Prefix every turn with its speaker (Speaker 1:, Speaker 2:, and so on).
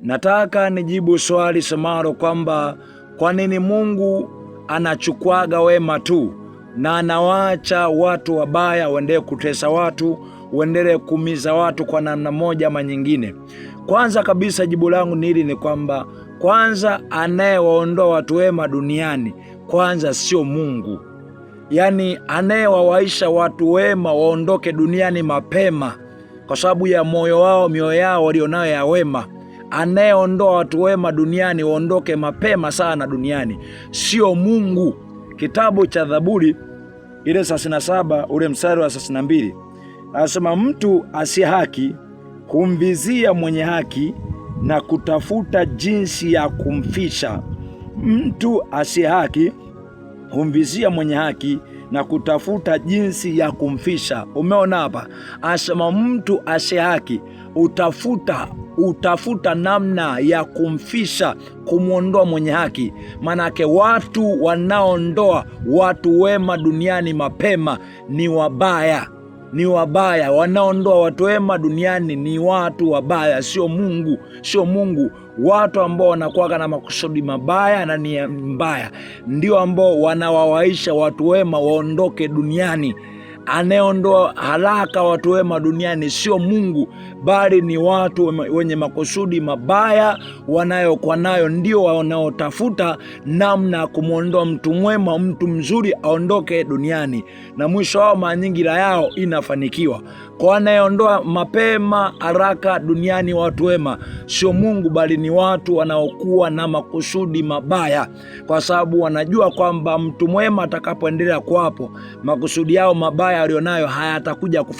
Speaker 1: Nataka nijibu swali semalo kwamba kwa nini Mungu anachukuaga wema tu na anawaacha watu wabaya waendelee kutesa watu, waendelee kuumiza watu kwa namna moja ama nyingine. Kwanza kabisa jibu langu ni hili, ni kwamba kwanza anayewaondoa watu wema duniani kwanza sio Mungu. Yaani anayewawaisha watu wema waondoke duniani mapema kwa sababu ya mioyo yao walionayo ya wema. Anayeondoa watu wema duniani waondoke mapema sana duniani sio Mungu. Kitabu cha Zaburi ile 37 ule mstari wa 32 anasema, mtu asiye haki humvizia mwenye haki na kutafuta jinsi ya kumfisha. Mtu asiye haki humvizia mwenye haki na kutafuta jinsi ya kumfisha. Umeona hapa, anasema mtu asiye haki utafuta namna ya kumfisha, kumwondoa mwenye haki. Manake watu wanaondoa watu wema duniani mapema ni wabaya, ni wabaya. Wanaondoa watu wema duniani ni watu wabaya, sio Mungu, sio Mungu. Watu ambao wanakuwa na makusudi mabaya na nia mbaya ndio ambao wanawawaisha watu wema waondoke duniani. Anayeondoa haraka watu wema duniani sio Mungu, bali ni watu wenye makusudi mabaya wanayokuwa nayo, ndio wanaotafuta namna ya kumwondoa mtu mwema, mtu mzuri aondoke duniani, na mwisho wao mara nyingi yao inafanikiwa. Kwa anayeondoa mapema haraka duniani watu wema sio Mungu, bali ni watu wanaokuwa na makusudi mabaya, kwa sababu wanajua kwamba mtu mwema atakapoendelea kuwapo, makusudi yao mabaya alionayo hayatakuja kufanikiwa.